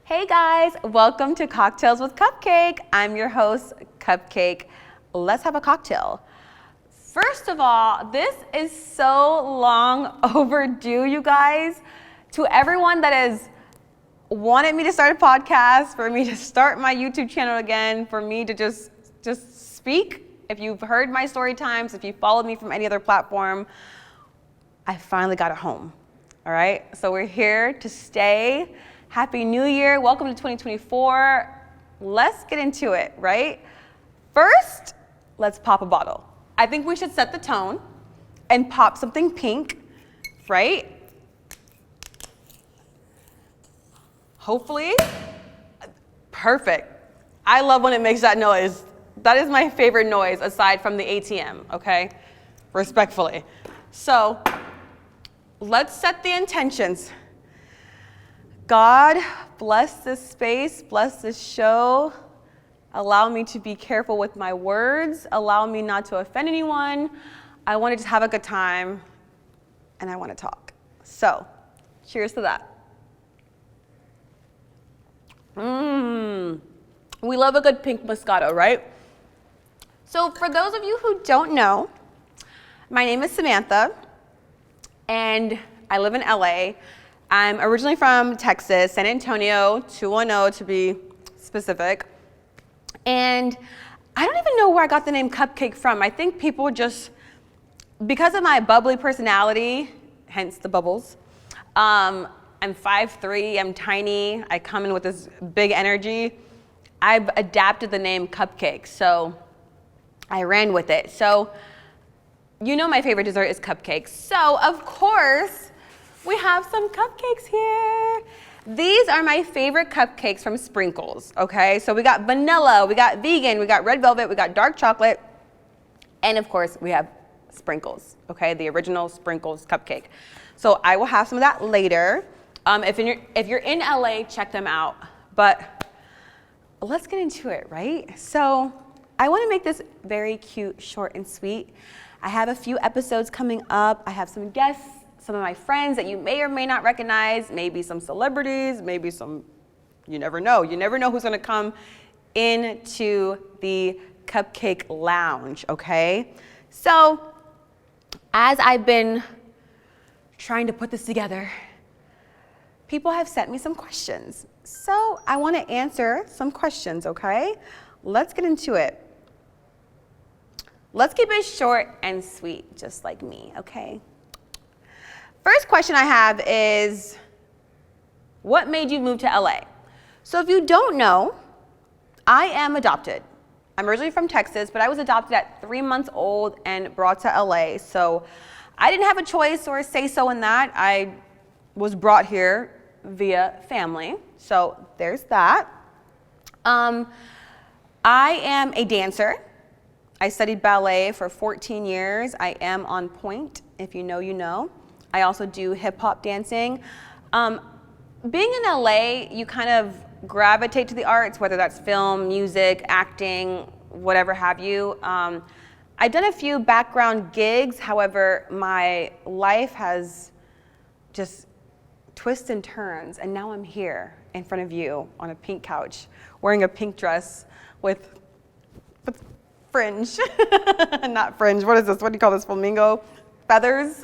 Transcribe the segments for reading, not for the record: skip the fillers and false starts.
Hey guys, welcome to Cocktails with Cupcake. I'm your host, Cupcake. Let's have a cocktail. First of all, this is so long overdue, you guys. To everyone that has wanted me to start a podcast, for me to start my YouTube channel again, for me to just speak. If you've heard my story times, if you followed me from any other platform, I finally got it home. All right, so we're here to stay. Happy New Year, welcome to 2024. Let's get into it, right? First, let's pop a bottle. I think we should set the tone and pop something pink, right? Hopefully, perfect. I love when it makes that noise. That is my favorite noise aside from the ATM, okay? Respectfully. So, let's set the intentions. God, bless this space, bless this show. Allow me to be careful with my words. Allow me not to offend anyone. I want to just have a good time, and I want to talk. So, cheers to that. We love a good pink Moscato, right? So, for those of you who don't know, my name is Samantha, and I live in LA. I'm originally from Texas, San Antonio, 210 to be specific. And I don't even know where I got the name Cupcake from. I think people just, because of my bubbly personality, hence the bubbles, I'm 5'3", I'm tiny, I come in with this big energy. I've adapted the name Cupcake, so I ran with it. So, you know my favorite dessert is cupcakes. So, of course, we have some cupcakes here. These are my favorite cupcakes from Sprinkles, okay? So we got vanilla, we got vegan, we got red velvet, we got dark chocolate, and of course we have Sprinkles, okay? The original Sprinkles cupcake. So I will have some of that later. If you're in LA, check them out. But let's get into it, right? So I wanna make this very cute, short and sweet. I have a few episodes coming up. I have some guests, some of my friends that you may or may not recognize, maybe some celebrities, maybe some, you never know. You never know who's gonna come into the Cupcake Lounge, okay? So, as I've been trying to put this together, people have sent me some questions. So, I wanna answer some questions, okay? Let's get into it. Let's keep it short and sweet, just like me, okay? First question I have is, what made you move to LA? So if you don't know, I am adopted. I'm originally from Texas, but I was adopted at 3 months old and brought to LA. So I didn't have a choice or a say-so in that. I was brought here via family. So there's that. I am a dancer. I studied ballet for 14 years. I am on point. If you know, you know. I also do hip hop dancing. Being in LA, you kind of gravitate to the arts, whether that's film, music, acting, whatever have you. I've done a few background gigs. However, my life has just twists and turns, and now I'm here in front of you on a pink couch, wearing a pink dress with fringe. Not fringe, what is this? What do you call this, flamingo? Feathers.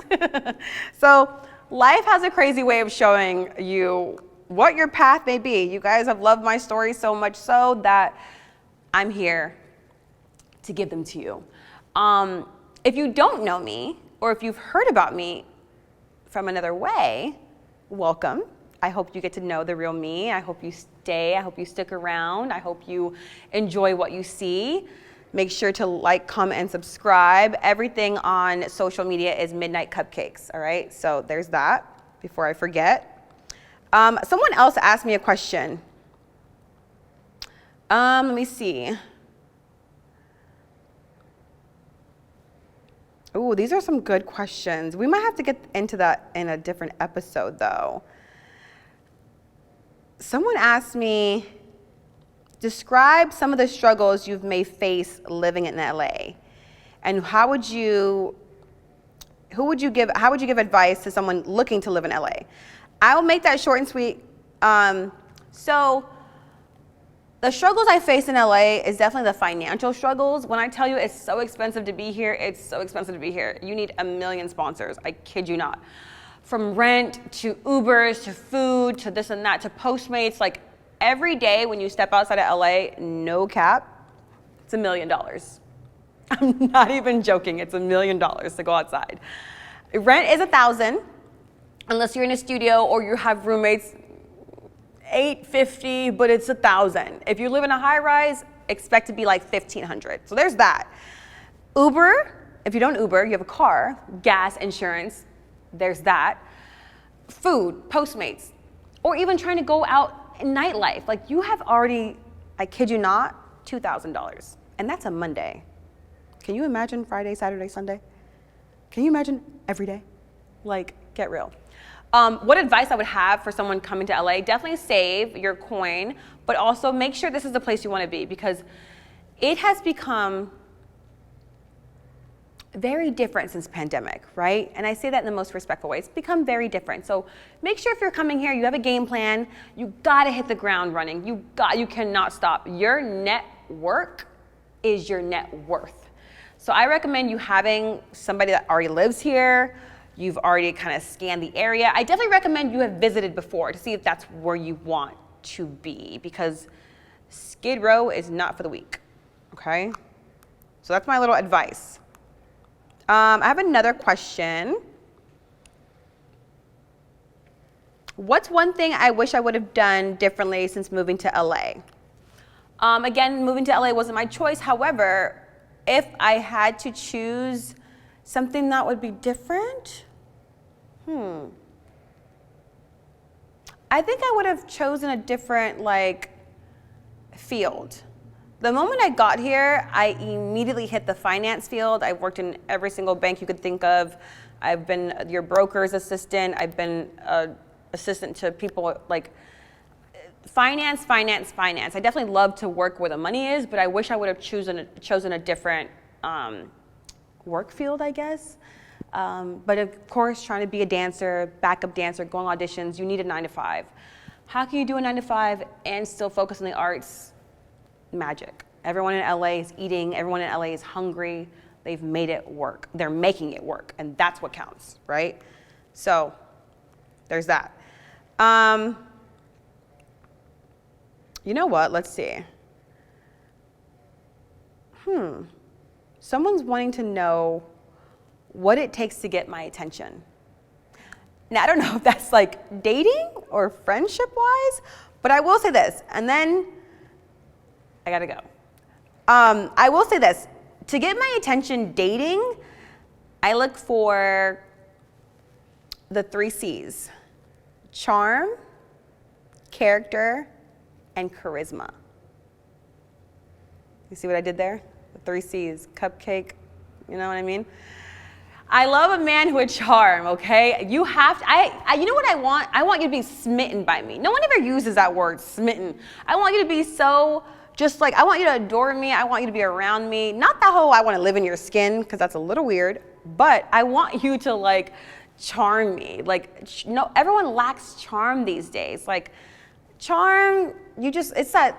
So life has a crazy way of showing you what your path may be. You guys have loved my story so much so that I'm here to give them to you. If you don't know me, or if you've heard about me from another way, welcome. I hope you get to know the real me. I hope you stay. I hope you stick around. I hope you enjoy what you see. Make sure to like, comment, and subscribe. Everything on social media is Midnight Cupcakes, all right? So there's that, before I forget. Someone else asked me a question. Let me see. Ooh, these are some good questions. We might have to get into that in a different episode, though. Someone asked me, describe some of the struggles you may face living in LA, and how would you give advice to someone looking to live in LA? I will make that short and sweet. So the struggles I face in LA is definitely the financial struggles. When I tell you it's so expensive to be here, it's so expensive to be here. You need a million sponsors, I kid you not. From rent to Ubers to food to this and that to Postmates, like every day when you step outside of LA, no cap, it's $1 million. I'm not even joking, it's $1 million to go outside. Rent is $1,000, unless you're in a studio or you have roommates, $850, but it's $1,000. If you live in a high rise, expect to be like $1,500. So there's that. Uber, if you don't Uber, you have a car, gas, insurance, there's that. Food, Postmates, or even trying to go out in nightlife. Like you have already, I kid you not, $2,000. And that's a Monday. Can you imagine Friday, Saturday, Sunday? Can you imagine every day? Like, get real. What advice I would have for someone coming to LA, definitely save your coin, but also make sure this is the place you want to be, because it has become very different since pandemic, right? And I say that in the most respectful way. It's become very different. So make sure if you're coming here, you have a game plan. You gotta hit the ground running. You cannot stop. Your network is your net worth. So I recommend you having somebody that already lives here. You've already kind of scanned the area. I definitely recommend you have visited before to see if that's where you want to be, because Skid Row is not for the weak, okay? So that's my little advice. I have another question. What's one thing I wish I would have done differently since moving to LA? Again, moving to LA wasn't my choice. However, if I had to choose something that would be different, I think I would have chosen a different field. The moment I got here, I immediately hit the finance field. I've worked in every single bank you could think of. I've been your broker's assistant. I've been an assistant to people like finance. I definitely love to work where the money is, but I wish I would have chosen a different work field, I guess. But of course, trying to be a dancer, backup dancer, going auditions, you need a 9-to-5. How can you do a 9-to-5 and still focus on the arts? Magic. Everyone in LA is eating. Everyone in LA is hungry. They've made it work. They're making it work, and that's what counts, right? So there's that. You know what? Let's see. Someone's wanting to know what it takes to get my attention. Now, I don't know if that's like dating or friendship-wise, but I will say this, and then I gotta go. I will say this, to get my attention dating, I look for the 3 C's: charm, character, and charisma. You see what I did there? The 3 C's, cupcake, you know what I mean? I love a man with charm, okay? You have to, you know what I want? I want you to be smitten by me. No one ever uses that word, smitten. I want you to be so, just like, I want you to adore me. I want you to be around me. Not that whole I want to live in your skin, because that's a little weird, but I want you to charm me. No, everyone lacks charm these days. Charm, it's that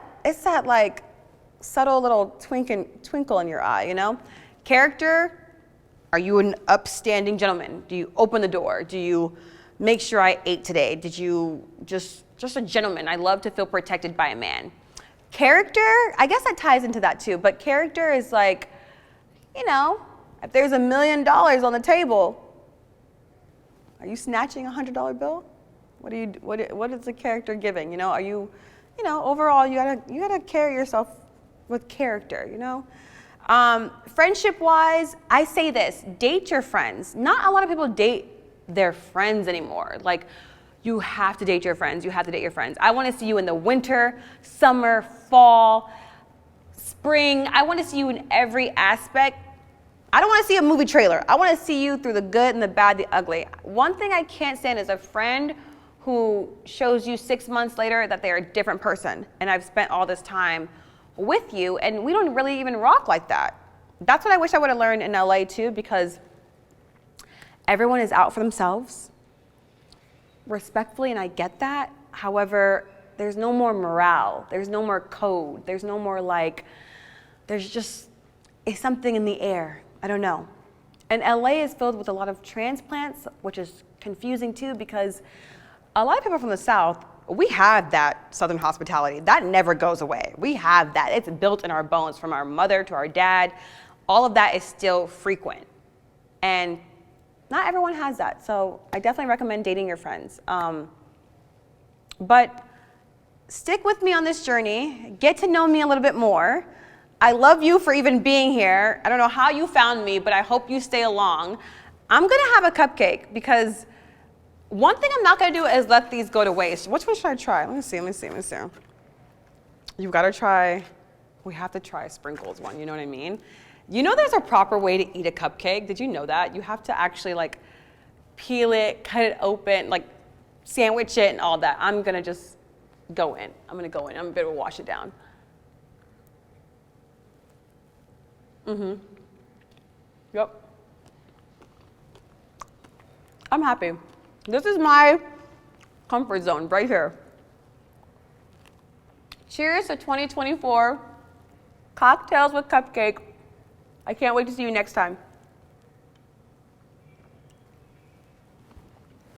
subtle little twinkle in your eye, you know? Character, are you an upstanding gentleman? Do you open the door? Do you make sure I ate today? Did you just a gentleman? I love to feel protected by a man. Character, I guess that ties into that too, but character is if there's $1 million on the table, are you snatching a $100 bill? What is the character giving? Are you, overall you gotta carry yourself with character, Friendship-wise, I say this, date your friends. Not a lot of people date their friends anymore. You have to date your friends. You have to date your friends. I want to see you in the winter, summer, fall, spring. I want to see you in every aspect. I don't want to see a movie trailer. I want to see you through the good and the bad, the ugly. One thing I can't stand is a friend who shows you 6 months later that they're a different person, and I've spent all this time with you, and we don't really even rock like that. That's what I wish I would have learned in LA too, because everyone is out for themselves, respectfully, and I get that. However, there's no more morale. There's no more code. There's no more like, there's just, it's something in the air. I don't know. And LA is filled with a lot of transplants, which is confusing too, because a lot of people from the South, we have that Southern hospitality. That never goes away. We have that. It's built in our bones, from our mother to our dad. All of that is still frequent. And not everyone has that. So I definitely recommend dating your friends. But stick with me on this journey. Get to know me a little bit more. I love you for even being here. I don't know how you found me, but I hope you stay along. I'm going to have a cupcake because one thing I'm not going to do is let these go to waste. Which one should I try? Let me see. You've got to try, we have to try sprinkles one, you know what I mean? You know there's a proper way to eat a cupcake? Did you know that? You have to actually like peel it, cut it open, like sandwich it and all that. I'm going to just go in. I'm going to go in. I'm going to be able to wash it down. Yep. I'm happy. This is my comfort zone right here. Cheers to 2024. Cocktails with Cupcake. I can't wait to see you next time.